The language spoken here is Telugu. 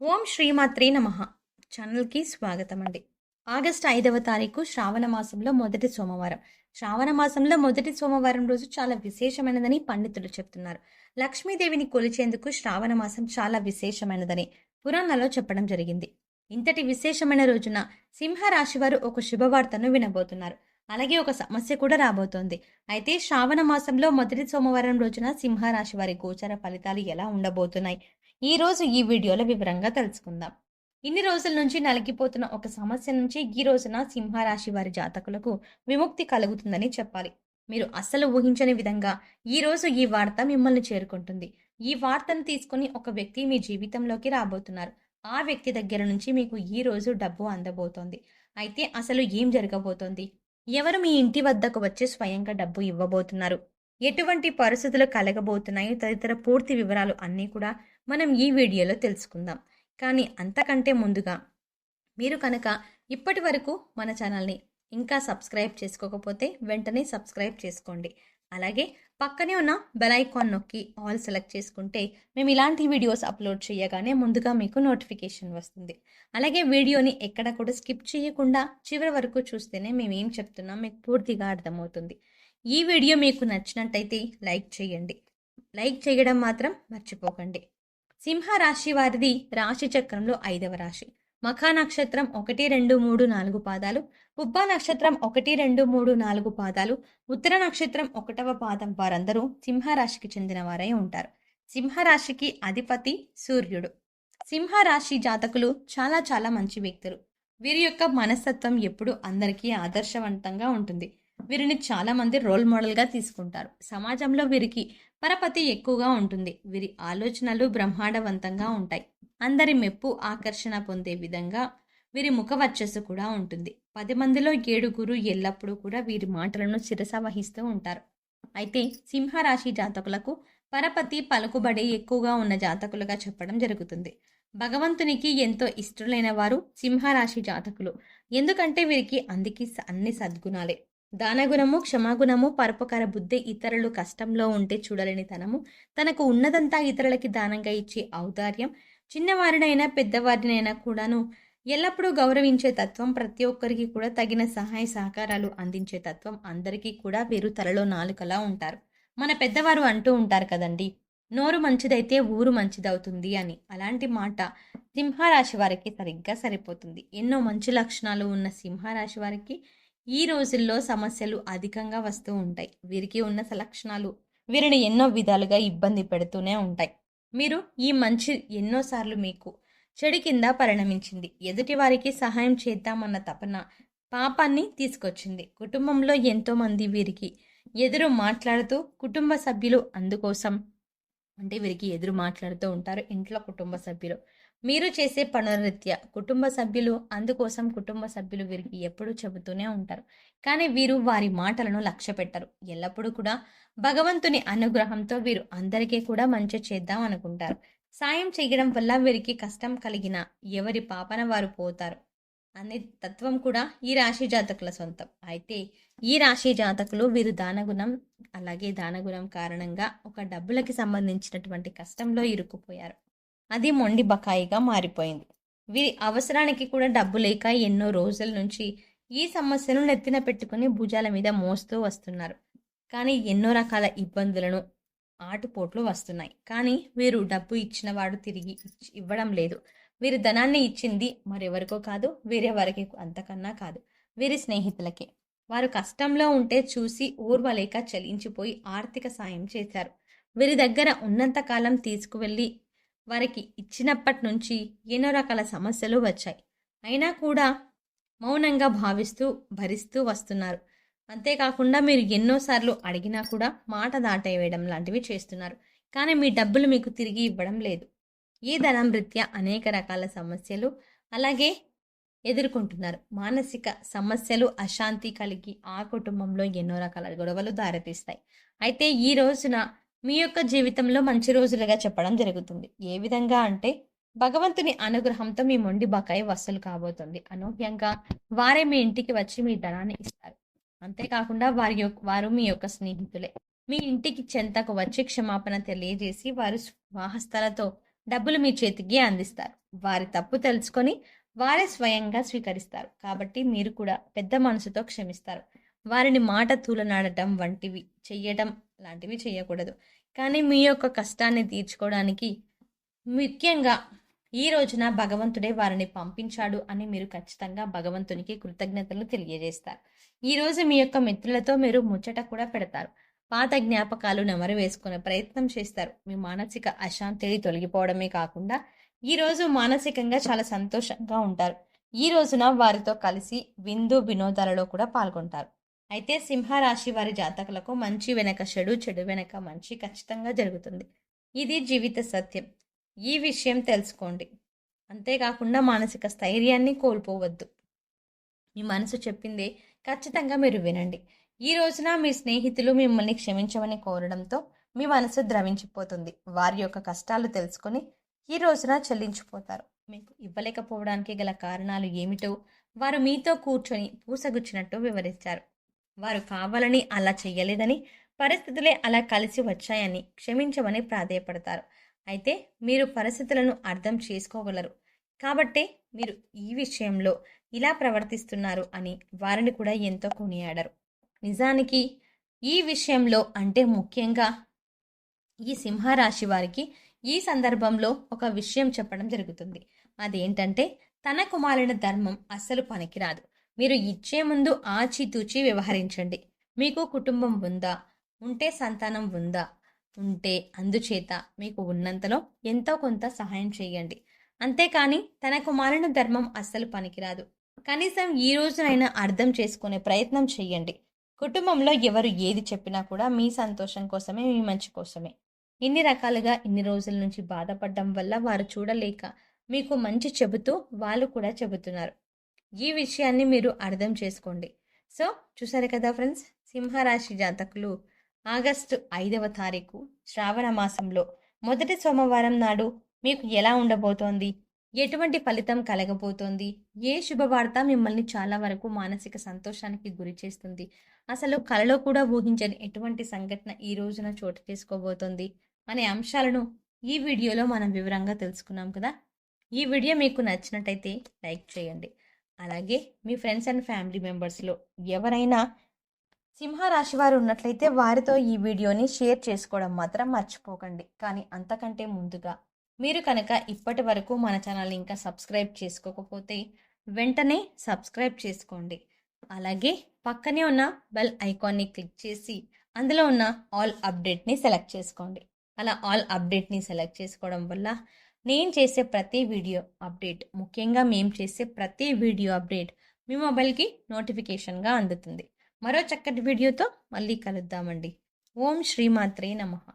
ఓం శ్రీమాత్రే నమః. ఛానల్కి స్వాగతం అండి. ఆగస్టు 5వ తారీఖు శ్రావణ మాసంలో మొదటి సోమవారం. శ్రావణ మాసంలో మొదటి సోమవారం రోజు చాలా విశేషమైనదని పండితులు చెప్తున్నారు. లక్ష్మీదేవిని కొలిచేందుకు శ్రావణ మాసం చాలా విశేషమైనదని పురాణాల్లో చెప్పడం జరిగింది. ఇంతటి విశేషమైన రోజున సింహరాశి వారు ఒక శుభవార్తను వినబోతున్నారు. అలాగే ఒక సమస్య కూడా రాబోతోంది. అయితే శ్రావణ మాసంలో మొదటి సోమవారం రోజున సింహరాశి వారి గోచర ఫలితాలు ఎలా ఉండబోతున్నాయి, ఈ రోజు ఈ వీడియోలో వివరంగా తెలుసుకుందాం. ఇన్ని రోజుల నుంచి నలిగిపోతున్న ఒక సమస్య నుంచి ఈ రోజున సింహరాశి వారి జాతకులకు విముక్తి కలుగుతుందని చెప్పాలి. మీరు అస్సలు ఊహించని విధంగా ఈ రోజు ఈ వార్త మిమ్మల్ని చేరుకుంటుంది. ఈ వార్తను తీసుకుని ఒక వ్యక్తి మీ జీవితంలోకి రాబోతున్నారు. ఆ వ్యక్తి దగ్గర నుంచి మీకు ఈ రోజు డబ్బు అందబోతోంది. అయితే అసలు ఏం జరగబోతోంది? ఎవరు మీ ఇంటి వద్దకు వచ్చి స్వయంగా డబ్బు ఇవ్వబోతున్నారు? ఎటువంటి పరిస్థితులు కలగబోతున్నాయో తదితర పూర్తి వివరాలు అన్నీ కూడా మనం ఈ వీడియోలో తెలుసుకుందాం. కానీ అంతకంటే ముందుగా మీరు కనుక ఇప్పటి వరకు మన ఛానల్ని ఇంకా సబ్స్క్రైబ్ చేసుకోకపోతే వెంటనే సబ్స్క్రైబ్ చేసుకోండి. అలాగే పక్కనే ఉన్న బెల్ ఐకాన్ నొక్కి ఆల్ సెలెక్ట్ చేసుకుంటే మేము ఇలాంటి వీడియోస్ అప్లోడ్ చేయగానే ముందుగా మీకు నోటిఫికేషన్ వస్తుంది. అలాగే వీడియోని ఎక్కడ కూడా స్కిప్ చేయకుండా చివరి వరకు చూస్తేనే మేము ఏం చెప్తున్నాం మీకు పూర్తిగా అర్థమవుతుంది. ఈ వీడియో మీకు నచ్చినట్టయితే లైక్ చేయండి. లైక్ చేయడం మాత్రం మర్చిపోకండి. సింహరాశి వారిది రాశి చక్రంలో 5వ రాశి. మఖా నక్షత్రం 1, 2, 3, 4 పాదాలు, పుబ్బా నక్షత్రం 1, 2, 3, 4 పాదాలు, ఉత్తర నక్షత్రం 1వ పాదం వారందరూ సింహరాశికి చెందిన వారై ఉంటారు. సింహరాశికి అధిపతి సూర్యుడు. సింహరాశి జాతకులు చాలా చాలా మంచి వ్యక్తులు. వీరి యొక్క మనస్తత్వం ఎప్పుడూ అందరికీ ఆదర్శవంతంగా ఉంటుంది. వీరిని చాలా మంది రోల్ మోడల్గా తీసుకుంటారు. సమాజంలో వీరికి పరపతి ఎక్కువగా ఉంటుంది. వీరి ఆలోచనలు బ్రహ్మాండవంతంగా ఉంటాయి. అందరి మెప్పు ఆకర్షణ పొందే విధంగా వీరి ముఖ వర్చస్సు కూడా ఉంటుంది. 10 మందిలో 7 ఎల్లప్పుడూ కూడా వీరి మాటలను శిరస వహిస్తూ ఉంటారు. అయితే సింహరాశి జాతకులకు పరపతి పలుకుబడి ఎక్కువగా ఉన్న జాతకులుగా చెప్పడం జరుగుతుంది. భగవంతునికి ఎంతో ఇష్టలైన వారు సింహరాశి జాతకులు. ఎందుకంటే వీరికి అన్ని సద్గుణాలే. దానగుణము, క్షమాగుణము, పరోపకార బుద్ధి, ఇతరులు కష్టంలో ఉంటే చూడలేని తనము, తనకు ఉన్నదంతా ఇతరులకి దానంగా ఇచ్చే ఔదార్యం, చిన్నవారినైనా పెద్దవారినైనా కూడాను ఎల్లప్పుడూ గౌరవించే తత్వం, ప్రతి ఒక్కరికి కూడా తగిన సహాయ సహకారాలు అందించే తత్వం, అందరికీ కూడా వీరు తలలో నాలుకలా ఉంటారు. మన పెద్దవారు అంటూ ఉంటారు కదండి, నోరు మంచిదైతే ఊరు మంచిదవుతుంది అని. అలాంటి మాట సింహరాశి వారికి సరిగ్గా సరిపోతుంది. ఎన్నో మంచి లక్షణాలు ఉన్న సింహరాశి వారికి ఈ రోజుల్లో సమస్యలు అధికంగా వస్తూ ఉంటాయి. వీరికి ఉన్న లక్షణాలు వీరిని ఎన్నో విధాలుగా ఇబ్బంది పెడుతూనే ఉంటాయి. మీరు ఈ మంచి ఎన్నోసార్లు మీకు చెడు కింద పరిణమించింది. ఎదుటి వారికి సహాయం చేద్దామన్న తపన పాపాన్ని తీసుకొచ్చింది. కుటుంబంలో ఎంతో మంది వీరికి ఎదురు మాట్లాడుతూ కుటుంబ సభ్యులు అందుకోసం అంటే వీరికి ఎదురు మాట్లాడుతూ ఉంటారు. ఇంట్లో కుటుంబ సభ్యులు మీరు చేసే పనుల రీత్యా కుటుంబ సభ్యులు అందుకోసం కుటుంబ సభ్యులు వీరికి ఎప్పుడూ చెబుతూనే ఉంటారు. కానీ వీరు వారి మాటలను లక్ష్య పెట్టరు. ఎల్లప్పుడూ కూడా భగవంతుని అనుగ్రహంతో వీరు అందరికీ కూడా మంచి చేద్దాం అనుకుంటారు. సాయం చేయడం వల్ల వీరికి కష్టం కలిగిన ఎవరి పాపన వారు పోతారు అనే తత్వం కూడా ఈ రాశి జాతకుల సొంతం. అయితే ఈ రాశి జాతకులు వీరు దానగుణం, అలాగే దానగుణం కారణంగా ఒక డబ్బులకి సంబంధించినటువంటి కష్టంలో ఇరుక్కుపోయారు. అది మొండి బకాయిగా మారిపోయింది. వీరి అవసరానికి కూడా డబ్బు లేక ఎన్నో రోజుల నుంచి ఈ సమస్యను నెత్తిన పెట్టుకుని భుజాల మీద మోస్తూ వస్తున్నారు. కానీ ఎన్నో రకాల ఇబ్బందులను ఆటుపోట్లు వస్తున్నాయి. కానీ వీరు డబ్బు ఇచ్చిన వాడు తిరిగి ఇవ్వడం లేదు. వీరి ధనాన్ని ఇచ్చింది మరెవరికో కాదు, వేరెవరికి అంతకన్నా కాదు, వీరి స్నేహితులకే. వారు కష్టంలో ఉంటే చూసి ఓర్వలేక చలించిపోయి ఆర్థిక సాయం చేశారు. వీరి దగ్గర ఉన్నంతకాలం తీసుకువెళ్ళి వారికి ఇచ్చినప్పటి నుంచి ఎన్నో రకాల సమస్యలు వచ్చాయి. అయినా కూడా మౌనంగా భావిస్తూ భరిస్తూ వస్తున్నారు. అంతేకాకుండా మీరు ఎన్నోసార్లు అడిగినా కూడా మాట దాటేయడం లాంటివి చేస్తున్నారు. కానీ మీ డబ్బులు మీకు తిరిగి ఇవ్వడం లేదు. ఈ ధనం రీత్యా అనేక రకాల సమస్యలు అలాగే ఎదుర్కొంటున్నారు. మానసిక సమస్యలు, అశాంతి కలిగి ఆ కుటుంబంలో ఎన్నో రకాల గొడవలు దారితీస్తాయి. అయితే ఈ రోజున మీ యొక్క జీవితంలో మంచి రోజులుగా చెప్పడం జరుగుతుంది. ఏ విధంగా అంటే భగవంతుని అనుగ్రహంతో మీ మొండి బకాయి వసూలు కాబోతుంది. అనూహ్యంగా వారే మీ ఇంటికి వచ్చి మీ ధనాన్ని ఇస్తారు. అంతేకాకుండా వారు మీ యొక్క స్నేహితులే. మీ ఇంటికి చెంతకు వచ్చి క్షమాపణ తెలియజేసి వారు స్వహస్తాలతో డబ్బులు మీ చేతికి అందిస్తారు. వారి తప్పు తెలుసుకొని వారే స్వయంగా స్వీకరిస్తారు. కాబట్టి మీరు కూడా పెద్ద మనసుతో క్షమిస్తారు. వారిని మాట తూలనాడటం వంటివి చెయ్యటం లాంటివి చేయకూడదు. కానీ మీ యొక్క కష్టాన్ని తీర్చుకోవడానికి ముఖ్యంగా ఈ రోజున భగవంతుడే వారిని పంపించాడు అని మీరు ఖచ్చితంగా భగవంతునికి కృతజ్ఞతలు తెలియజేస్తారు. ఈరోజు మీ యొక్క మిత్రులతో మీరు ముచ్చట కూడా పెడతారు. పాత జ్ఞాపకాలు నెమరు వేసుకునే ప్రయత్నం చేస్తారు. మీ మానసిక అశాంతి తొలగిపోవడమే కాకుండా ఈరోజు మానసికంగా చాలా సంతోషంగా ఉంటారు. ఈ రోజున వారితో కలిసి విందు వినోదాలలో కూడా పాల్గొంటారు. అయితే సింహరాశి వారి జాతకులకు మంచి వెనక చెడు, చెడు వెనక మంచి ఖచ్చితంగా జరుగుతుంది. ఇది జీవిత సత్యం. ఈ విషయం తెలుసుకోండి. అంతేకాకుండా మానసిక స్థైర్యాన్ని కోల్పోవద్దు. మీ మనసు చెప్పిందే ఖచ్చితంగా మీరు వినండి. ఈ రోజున మీ స్నేహితులు మిమ్మల్ని క్షమించమని కోరడంతో మీ మనసు ద్రవించిపోతుంది. వారి యొక్క కష్టాలు తెలుసుకొని ఈ రోజున చెల్లించిపోతారు. మీకు ఇవ్వలేకపోవడానికి గల కారణాలు ఏమిటో వారు మీతో కూర్చొని పూసగుచ్చినట్టు వివరించారు. వారు కావాలని అలా చెయ్యలేదని, పరిస్థితులే అలా కలిసి వచ్చాయని క్షమించమని ప్రాధేయపడతారు. అయితే మీరు పరిస్థితులను అర్థం చేసుకోగలరు కాబట్టే మీరు ఈ విషయంలో ఇలా ప్రవర్తిస్తున్నారు అని వారిని కూడా ఎంతో కొనియాడరు. నిజానికి ఈ విషయంలో అంటే ముఖ్యంగా ఈ సింహరాశి వారికి ఈ సందర్భంలో ఒక విషయం చెప్పడం జరుగుతుంది. అదేంటంటే తనకు మాలిన ధర్మం అస్సలు పనికిరాదు. మీరు ఇచ్చే ముందు ఆచితూచి వ్యవహరించండి. మీకు కుటుంబం ఉందా? ఉంటే సంతానం ఉందా? ఉంటే అందుచేత మీకు ఉన్నంతలో ఎంతో కొంత సహాయం చేయండి. అంతేకాని తనకు మాలిన ధర్మం అస్సలు పనికిరాదు. కనీసం ఈ రోజునైనా అర్థం చేసుకునే ప్రయత్నం చేయండి. కుటుంబంలో ఎవరు ఏది చెప్పినా కూడా మీ సంతోషం కోసమే, మీ మంచి కోసమే. ఇన్ని రకాలుగా ఇన్ని రోజుల నుంచి బాధపడడం వల్ల వారు చూడలేక మీకు మంచి చెబుతూ వాళ్ళు కూడా చెబుతున్నారు. ఈ విషయాన్ని మీరు అర్థం చేసుకోండి. సో చూసారు కదా ఫ్రెండ్స్, సింహరాశి జాతకులు ఆగస్టు 5వ తారీఖు శ్రావణ మాసంలో మొదటి సోమవారం నాడు మీకు ఎలా ఉండబోతోంది, ఎటువంటి ఫలితం కలగబోతోంది, ఏ శుభవార్త మిమ్మల్ని చాలా వరకు మానసిక సంతోషానికి గురి చేస్తుంది, అసలు కలలో కూడా ఊహించని ఎటువంటి సంఘటన ఈ రోజున చోటు చేసుకోబోతోంది అనే అంశాలను ఈ వీడియోలో మనం వివరంగా తెలుసుకున్నాం కదా. ఈ వీడియో మీకు నచ్చినట్టయితే లైక్ చేయండి. అలాగే మీ ఫ్రెండ్స్ అండ్ ఫ్యామిలీ మెంబర్స్లో ఎవరైనా సింహరాశి వారు ఉన్నట్లయితే వారితో ఈ వీడియోని షేర్ చేసుకోవడం మాత్రం మర్చిపోకండి. కానీ అంతకంటే ముందుగా మీరు కనుక ఇప్పటి వరకు మన ఛానల్ని ఇంకా సబ్స్క్రైబ్ చేసుకోకపోతే వెంటనే సబ్స్క్రైబ్ చేసుకోండి. అలాగే పక్కనే ఉన్న బెల్ ఐకాన్ని క్లిక్ చేసి అందులో ఉన్న ఆల్ అప్డేట్ని సెలెక్ట్ చేసుకోండి. అలా ఆల్ అప్డేట్ని సెలెక్ట్ చేసుకోవడం వల్ల నేను చేసే ప్రతి వీడియో అప్డేట్, ముఖ్యంగా మేము చేసే ప్రతి వీడియో అప్డేట్ మీ మొబైల్కి నోటిఫికేషన్గా అందుతుంది. మరో చక్కటి వీడియోతో మళ్ళీ కలుద్దామండి. ఓం శ్రీమాత్రే నమః.